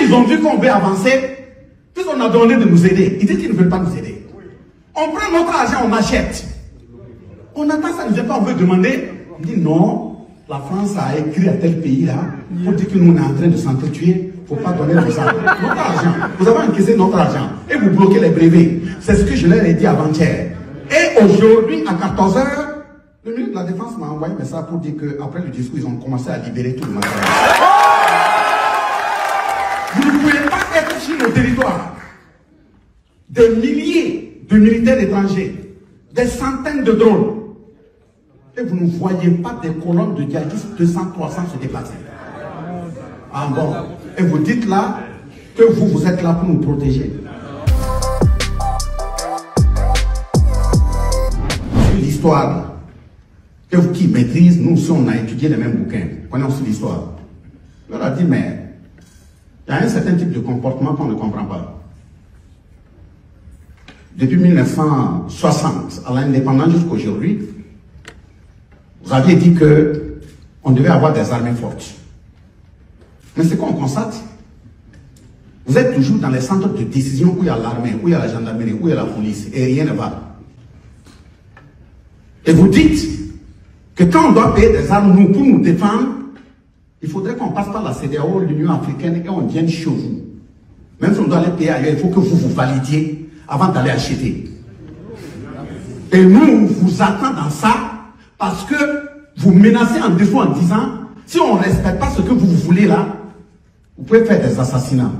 ils ont vu qu'on veut avancer, puisqu'on a demandé de nous aider, ils disent qu'ils ne veulent pas nous aider. On prend notre argent, on achète. On attend ça, ne vient pas, on veut demander. On dit non, la France a écrit à tel pays là, pour dire que nous on est en train de s'entretuer, il ne faut pas donner notre argent. Vous avez encaissé notre argent et vous bloquez les brevets. C'est ce que je leur ai dit avant-hier. Et aujourd'hui, à 14 h, le ministre de la Défense m'a envoyé un message pour dire qu'après le discours, ils ont commencé à libérer tout le matériel. Vous ne pouvez pas être sur nos territoires. Des milliers de militaires étrangers, des centaines de drones. Et vous ne voyez pas des colonnes de djihadistes 200, 300 se déplacer. Ah bon. Et vous dites là que vous êtes là pour nous protéger. L'histoire que vous qui maîtrisez, nous aussi on a étudié les mêmes bouquins. Connaissons l'histoire. On leur a dit, mais il y a un certain type de comportement qu'on ne comprend pas. Depuis 1960 à l'indépendance jusqu'à aujourd'hui, vous aviez dit qu'on devait avoir des armées fortes. Mais c'est quoi on constate? Vous êtes toujours dans les centres de décision où il y a l'armée, où il y a la gendarmerie, où il y a la police, et rien ne va. Et vous dites que quand on doit payer des armes, nous, pour nous défendre, il faudrait qu'on passe par la CEDEAO, l'Union africaine, et on vienne chez vous. Même si on doit les payer ailleurs, il faut que vous vous validiez avant d'aller acheter. Et nous, on vous attend dans ça, parce que vous menacez en dessous en disant, si on ne respecte pas ce que vous voulez là, vous pouvez faire des assassinats.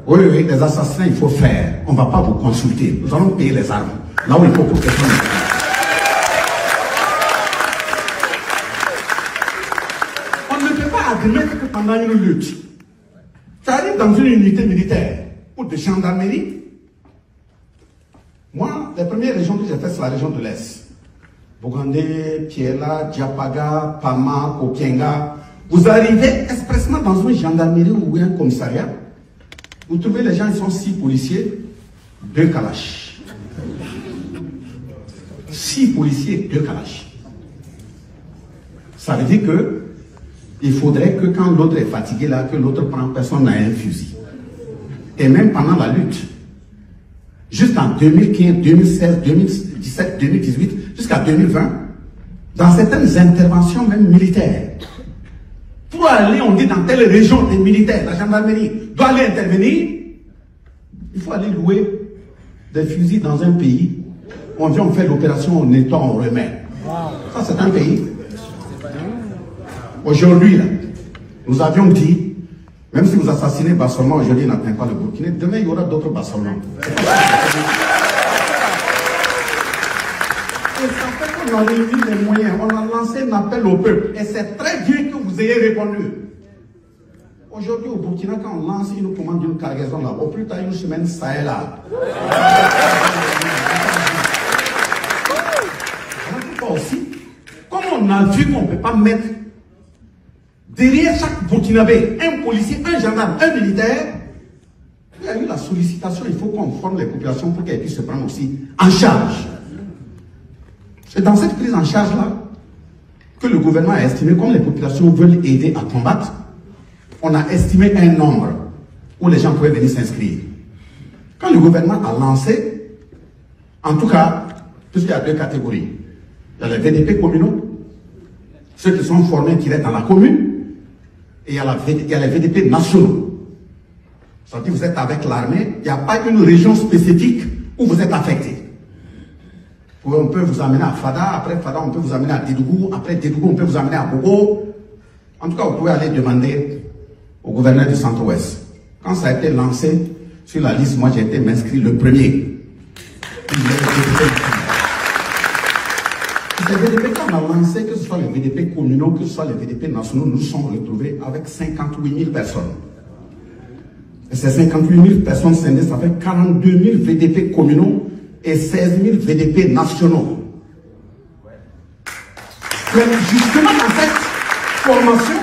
Oui, oui, des assassinats, il faut faire. On ne va pas vous consulter. Nous allons payer les armes. Là où il faut pour quelqu'un. On ne peut pas admettre que pendant une lutte, ça arrive dans une unité militaire ou de gendarmerie. Moi, les premières régions que j'ai faites, c'est la région de l'Est. Bogandé, Piela, Diapaga, Pama, Kopienga. Vous arrivez expressément dans une gendarmerie ou un commissariat. Vous trouvez les gens, ils sont 6 policiers, 2 kalash. 6 policiers, 2 kalash. Ça veut dire que il faudrait que quand l'autre est fatigué là, que l'autre prend personne à un fusil. Et même pendant la lutte, juste en 2015, 2016, 2017, 2018, jusqu'à 2020, dans certaines interventions même militaires, pour aller, on dit dans telle région, des militaires, la gendarmerie doit aller intervenir, il faut aller louer des fusils dans un pays. On vient, on fait l'opération, on nettoie, on remet. Ça, c'est un pays. Aujourd'hui, là, nous avions dit, même si vous assassinez Bassorma, aujourd'hui, il n'atteint pas le Burkina, demain, il y aura d'autres Bassorma. Et ça fait qu'on a réuni les moyens, on a lancé un appel au peuple. Et c'est très bien que vous ayez répondu. Aujourd'hui, au Burkina, quand on lance une commande d'une cargaison là, au plus tard une semaine, ça est là. Aussi, comme on a vu qu'on ne peut pas mettre derrière chaque Burkinabé un policier, un gendarme, un militaire, il y a eu la sollicitation, il faut qu'on forme les populations pour qu'elles puissent se prendre aussi en charge. C'est dans cette prise en charge-là que le gouvernement a estimé, comme les populations veulent aider à combattre, on a estimé un nombre où les gens pouvaient venir s'inscrire. Quand le gouvernement a lancé, en tout cas, puisqu'il y a 2 catégories, il y a les VDP communaux, ceux qui sont formés, qui restent dans la commune, et il y a les VDP nationaux. C'est-à-dire que vous êtes avec l'armée, il n'y a pas une région spécifique où vous êtes affecté. On peut vous amener à Fada, après Fada, on peut vous amener à Dédougou, après Dédougou, on peut vous amener à Bogo. En tout cas, vous pouvez aller demander au gouverneur du Centre-Ouest. Quand ça a été lancé sur la liste, moi j'ai été m'inscrire le premier. Les VDP qu'on a lancé, que ce soit les VDP communaux, que ce soit les VDP nationaux, nous sommes retrouvés avec 58 000 personnes. Et ces 58 000 personnes scindées, ça fait 42 000 VDP communaux et 16 000 VDP nationaux. Mais justement dans cette formation,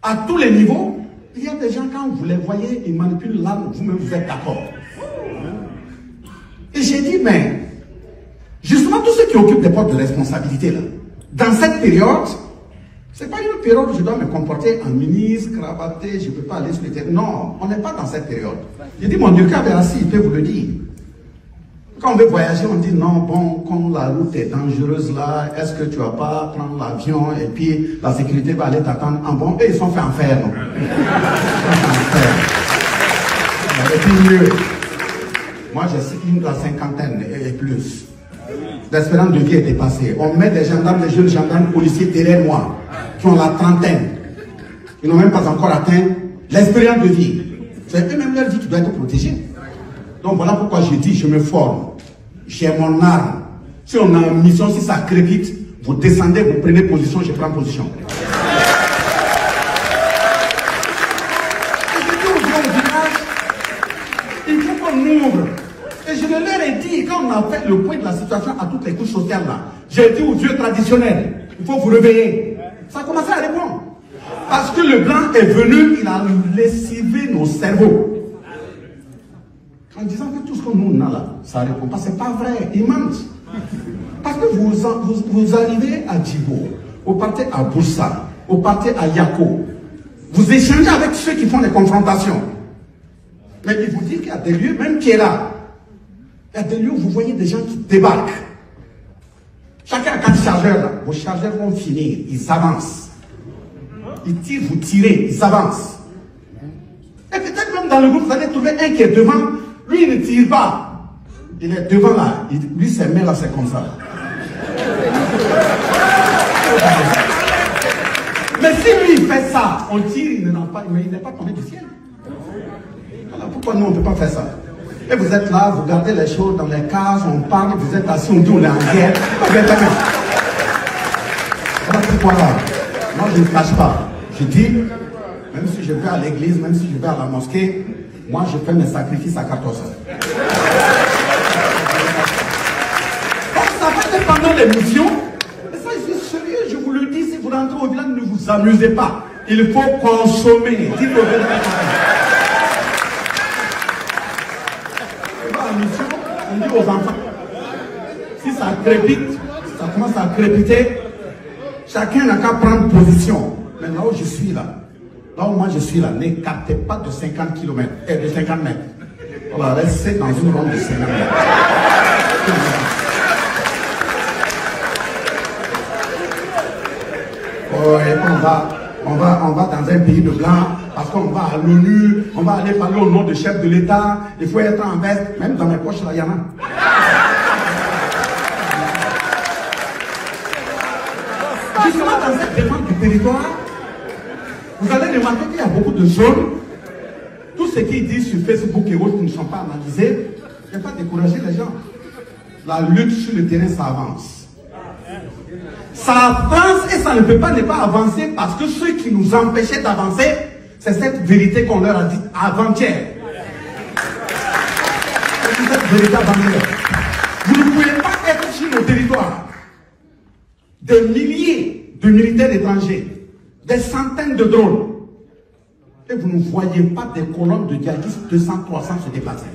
à tous les niveaux, il y a des gens, quand vous les voyez, ils manipulent l'arme, vous-même vous êtes d'accord. Et j'ai dit, mais justement tous ceux qui occupent des postes de responsabilité là, dans cette période, C'est pas une période où je dois me comporter en ministre, cravaté, je ne peux pas aller sur le terrain. Non, on n'est pas dans cette période. J'ai dit, mon directeur Berassi, il peut vous le dire. Quand on veut voyager, on dit non, bon, quand la route est dangereuse là, est-ce que tu vas pas prendre l'avion et puis la sécurité va aller t'attendre en bon? Et ils sont faits en fer, non? Et puis mieux. Moi, j'ai la cinquantaine et plus. L'espérance de vie est dépassée. On met des gendarmes, des jeunes gendarmes policiers derrière moi, qui ont la trentaine. Ils n'ont même pas encore atteint l'espérance de vie. C'est eux-mêmes leur vie qui doit être protégée. Donc voilà pourquoi je dis, je me forme. J'ai mon arme. Si on a une mission, si ça crépite, vous descendez, vous prenez position, je prends position. Et je dis aux gens au village, il faut qu'on ouvre. Et je leur ai dit, quand on a fait le point de la situation à toutes les couches sociales là, j'ai dit aux vieux traditionnels, il faut vous réveiller. Ça a commencé à répondre. Parce que le blanc est venu, il a lessivé nos cerveaux. En disant que tout ce que nous on a là, ça répond pas, c'est pas vrai, ils mentent. Parce que vous arrivez à Djibo, vous partez à Boussa, vous partez à Yako, vous échangez avec ceux qui font des confrontations. Mais ils vous disent qu'il y a des lieux, même qui est là, il y a des lieux où vous voyez des gens qui débarquent. Chacun a 4 chargeurs là, vos chargeurs vont finir, ils avancent. Ils tirent, vous tirez, ils avancent. Et peut-être même dans le groupe, vous allez trouver un qui est devant. Lui, il ne tire pas. Il est devant là. Lui, ses mains là, c'est comme ça. Mais si lui, il fait ça, on tire, il n'est pas tombé du ciel. Voilà pourquoi nous, on ne peut pas faire ça. Et vous êtes là, vous gardez les choses dans les cases, on parle, vous êtes assis, on dit on est en guerre. Voilà pourquoi là. Moi, je ne cache pas. Je dis, même si je vais à l'église, même si je vais à la mosquée, moi, je fais mes sacrifices à 14 heures. Donc, ça va être pendant l'émission. Et ça, je suis sérieux, je vous le dis, si vous rentrez au village, ne vous amusez pas. Il faut consommer. Dites au village. À l'émission, on dit aux enfants, si ça crépite, ça commence à crépiter, chacun n'a qu'à prendre position. Mais là où je suis là, là où moi je suis là, n'écartez pas de 50 km, de 50 mètres. Voilà, restez dans une ronde de 50 mètres. On va dans un pays de blanc, parce qu'on va à l'ONU, on va aller parler au nom du chef de l'État, il faut être en veste, même dans mes poches là, il y en a. Justement dans cette défense du territoire, vous allez remarquer qu'il y a beaucoup de zones, tout ce qu'ils disent sur Facebook et autres qui ne sont pas analysés, il ne faut pas décourager les gens. La lutte sur le terrain, ça avance. Ça avance et ça ne peut pas ne pas avancer parce que ceux qui nous empêchaient d'avancer, c'est cette vérité qu'on leur a dit avant-hier. C'est cette vérité avant-hier. Vous ne pouvez pas être sur nos territoires. Des milliers de militaires étrangers, des centaines de drones. Et vous ne voyez pas des colonnes de djihadistes 200, 300 se déplacer.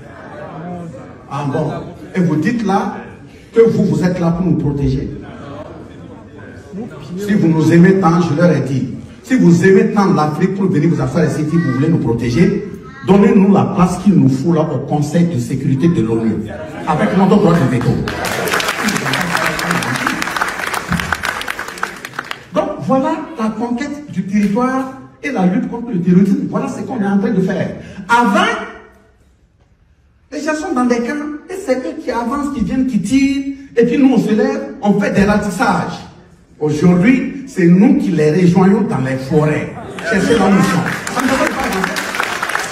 Ah bon. Et vous dites là que vous êtes là pour nous protéger. Si vous nous aimez tant, je leur ai dit, si vous aimez tant l'Afrique pour venir vous asseoir ici, si vous voulez nous protéger, donnez-nous la place qu'il nous faut là au Conseil de sécurité de l'ONU, avec notre droit de veto. Donc voilà la conquête du territoire et la lutte contre le terrorisme. Voilà ce qu'on est en train de faire. Avant, les gens sont dans des camps et c'est eux qui avancent, qui viennent, qui tirent, et puis nous on se lève, on fait des ratissages. Aujourd'hui, c'est nous qui les rejoignons dans les forêts. Cherchez la mission. Ça ne devrait pas avancer.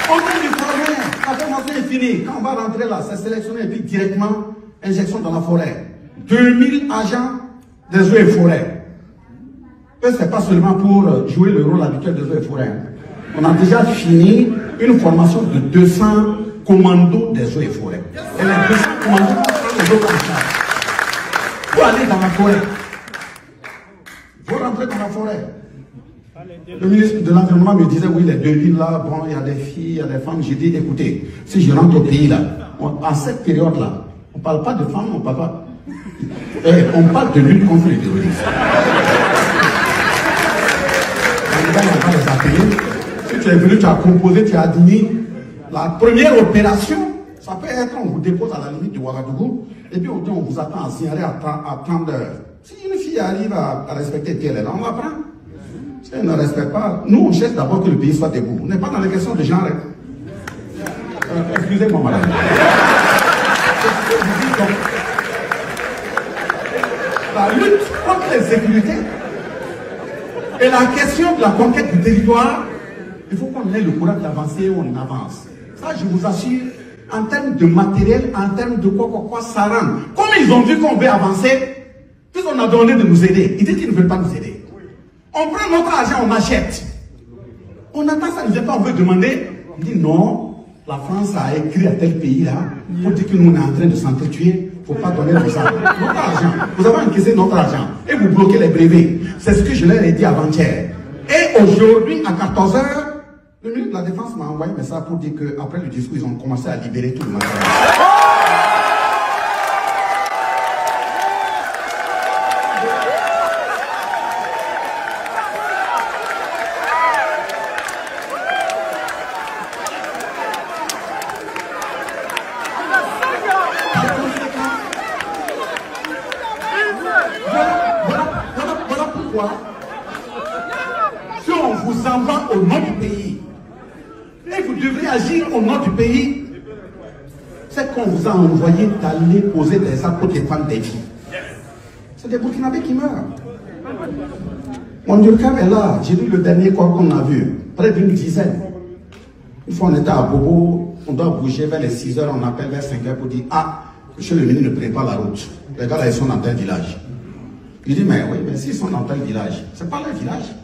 On est du forêt, la formation est finie. Quand on va rentrer là, c'est sélectionné et puis directement, injection dans la forêt. 2000 agents des eaux et forêts. Ce n'est pas seulement pour jouer le rôle habituel des eaux et forêts. On a déjà fini une formation de 200 commandos des eaux et forêts. Et les 200 commandos prennent les eaux comme ça. Pour aller dans la forêt. Vous rentrez dans la forêt. Le ministre de l'Environnement me disait, oui, les 2 villes là, bon, il y a des filles, il y a des femmes. J'ai dit, écoutez, si je rentre au pays là, en cette période-là, on ne parle pas de femmes, on parle pas. On parle de lutte contre le terrorisme. tu es venu, tu as composé, tu as admis. La première opération, ça peut être on vous dépose à la limite de Ouagadougou, et puis on dit on vous attend à signaler à 30 heures. Si une fille arrive à respecter qui elle est là, on la prend. Si elle ne respecte pas, nous on cherche d'abord que le pays soit debout. On n'est pas dans les questions de genre. Excusez-moi, madame. La lutte contre l'insécurité et la question de la conquête du territoire, il faut qu'on ait le courage d'avancer, on avance. Ça, je vous assure, en termes de matériel, en termes de quoi, ça rentre. Comme ils ont vu qu'on veut avancer, puisqu'on a donné de nous aider, ils disent qu'ils ne veulent pas nous aider. On prend notre argent, on achète. On attend ça, ne vient pas, on veut demander. On dit non. La France a écrit à tel pays là pour dire que nous on est en train de s'entretuer. Il ne faut pas donner notre argent. Vous avez encaissé notre argent et vous bloquez les brevets. C'est ce que je leur ai dit avant-hier. Et aujourd'hui, à 14 h, le ministre de la Défense m'a envoyé un message pour dire qu'après le discours, ils ont commencé à libérer tout le matériel. Voilà pourquoi, si on vous envoie au nom du pays, et vous devrez agir au nom du pays, c'est qu'on vous a envoyé d'aller poser des actes pour défendre des vies. C'est des Burkinabés qui meurent. Mon Durkheim est là, j'ai lu le dernier corps qu'on a vu, près d'une dizaine. Une fois on était à Bobo, on doit bouger vers les 6 h, on appelle vers 5 h pour dire ah, monsieur le ministre ne prépare la route. Les gars là, ils sont dans tel village. Il dit, mais oui, mais s'ils sont dans tel village, c'est pas leur village.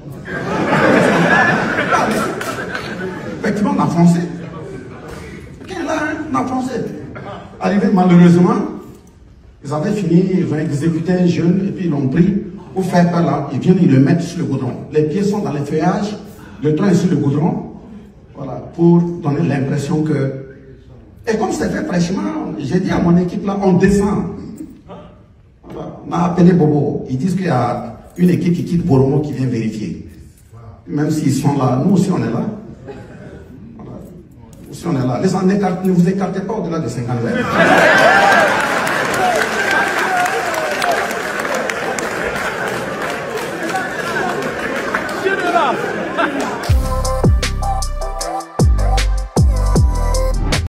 Effectivement, on a foncé. Quel là, on a foncé. Arrivé malheureusement, ils avaient fini, ils ont exécuté un jeune, et puis ils l'ont pris pour faire par là. Ils viennent, ils le mettent sur le goudron. Les pieds sont dans les feuillages, le tronc est sur le goudron. Voilà, pour donner l'impression que... Et comme c'est fait fraîchement, j'ai dit à mon équipe là, on descend. On a appelé Bobo. Ils disent qu'il y a une équipe qui quitte Boromo qui vient vérifier. Même s'ils sont là, nous aussi on est là. Voilà. Nous aussi on est là. Ne vous écartez pas au-delà de 50 mètres.